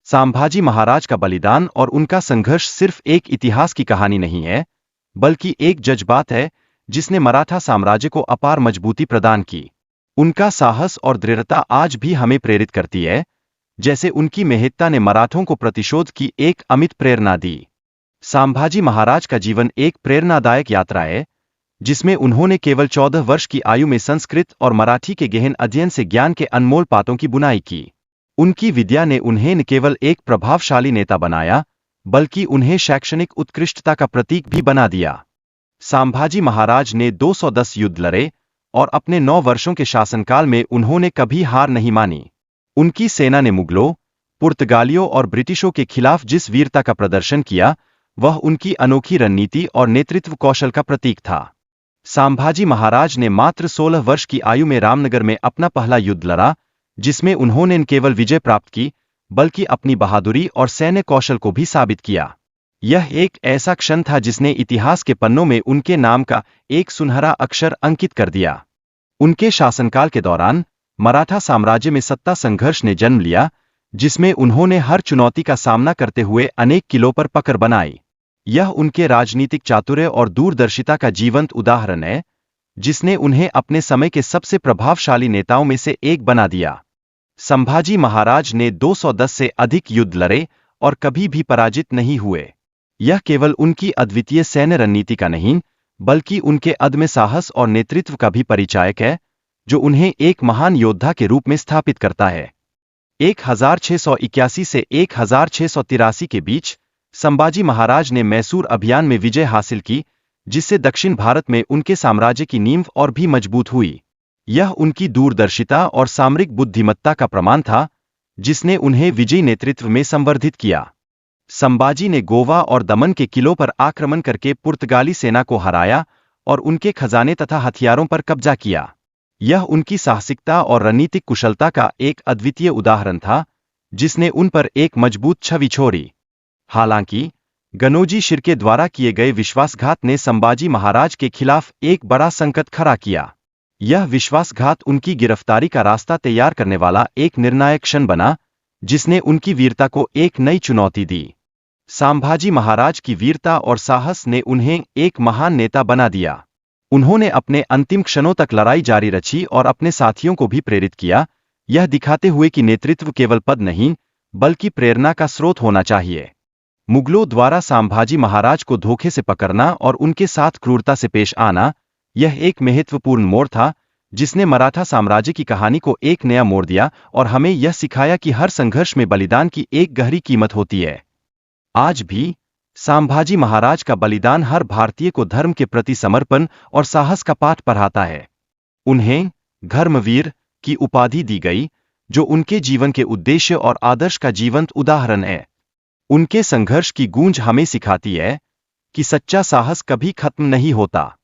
संभाजी महाराज का बलिदान और उनका संघर्ष सिर्फ एक इतिहास की कहानी नहीं है, बल्कि एक जज्बात है जिसने मराठा साम्राज्य को अपार मजबूती प्रदान की। उनका साहस और दृढ़ता आज भी हमें प्रेरित करती है, जैसे उनकी मेहनत ने मराठों को प्रतिशोध की एक अमिट प्रेरणा दी। संभाजी महाराज का जीवन एक प्रेरणादायक यात्रा है, जिसमें उन्होंने केवल 14 वर्ष की आयु में संस्कृत और मराठी के गहन अध्ययन से ज्ञान के अनमोल पातों की बुनाई की। उनकी विद्या ने उन्हें न केवल एक प्रभावशाली नेता बनाया, बल्कि उन्हें शैक्षणिक उत्कृष्टता का प्रतीक भी बना दिया। संभाजी महाराज ने 210 युद्ध लड़े और अपने 9 वर्षों के शासनकाल में उन्होंने कभी हार नहीं मानी। उनकी सेना ने मुगलों, पुर्तगालियों और ब्रिटिशों के खिलाफ जिस वीरता का प्रदर्शन किया, वह उनकी अनोखी रणनीति और नेतृत्व कौशल का प्रतीक था। संभाजी महाराज ने मात्र 16 वर्ष की आयु में रामनगर में अपना पहला युद्ध लड़ा, जिसमें उन्होंने न केवल विजय प्राप्त की, बल्कि अपनी बहादुरी और सैन्य कौशल को भी साबित किया। यह एक ऐसा क्षण था जिसने इतिहास के पन्नों में उनके नाम का एक सुनहरा अक्षर अंकित कर दिया। उनके शासनकाल के दौरान मराठा साम्राज्य में सत्ता संघर्ष ने जन्म लिया, जिसमें उन्होंने हर चुनौती का सामना करते हुए अनेक किलों पर पकड़ बनाई। यह उनके राजनीतिक चातुर्य और दूरदर्शिता का जीवंत उदाहरण है, जिसने उन्हें अपने समय के सबसे प्रभावशाली नेताओं में से एक बना दिया। संभाजी महाराज ने 210 से अधिक युद्ध लड़े और कभी भी पराजित नहीं हुए। यह केवल उनकी अद्वितीय सैन्य रणनीति का नहीं, बल्कि उनके अदम्य साहस और नेतृत्व का भी परिचायक है, जो उन्हें एक महान योद्धा के रूप में स्थापित करता है। 1681 से 1683 के बीच संभाजी महाराज ने मैसूर अभियान में विजय हासिल की, जिससे दक्षिण भारत में उनके साम्राज्य की नींव और भी मजबूत हुई। यह उनकी दूरदर्शिता और सामरिक बुद्धिमत्ता का प्रमाण था, जिसने उन्हें विजयी नेतृत्व में संवर्धित किया। संभाजी ने गोवा और दमन के किलों पर आक्रमण करके पुर्तगाली सेना को हराया और उनके खजाने तथा हथियारों पर कब्जा किया। यह उनकी साहसिकता और रणनीतिक कुशलता का एक अद्वितीय उदाहरण था, जिसने उन पर एक मजबूत छवि छोड़ी। हालांकि गनोजी शिर्के द्वारा किए गए विश्वासघात ने संभाजी महाराज के खिलाफ एक बड़ा संकट खड़ा किया। यह विश्वासघात उनकी गिरफ्तारी का रास्ता तैयार करने वाला एक निर्णायक क्षण बना, जिसने उनकी वीरता को एक नई चुनौती दी। संभाजी महाराज की वीरता और साहस ने उन्हें एक महान नेता बना दिया। उन्होंने अपने अंतिम क्षणों तक लड़ाई जारी रखी और अपने साथियों को भी प्रेरित किया, यह दिखाते हुए कि नेतृत्व केवल पद नहीं, बल्कि प्रेरणा का स्रोत होना चाहिए। मुगलों द्वारा संभाजी महाराज को धोखे से पकड़ना और उनके साथ क्रूरता से पेश आना, यह एक महत्वपूर्ण मोड़ था, जिसने मराठा साम्राज्य की कहानी को एक नया मोड़ दिया और हमें यह सिखाया कि हर संघर्ष में बलिदान की एक गहरी कीमत होती है। आज भी संभाजी महाराज का बलिदान हर भारतीय को धर्म के प्रति समर्पण और साहस का पाठ पढ़ाता है। उन्हें धर्मवीर की उपाधि दी गई, जो उनके जीवन के उद्देश्य और आदर्श का जीवंत उदाहरण है। उनके संघर्ष की गूंज हमें सिखाती है कि सच्चा साहस कभी खत्म नहीं होता।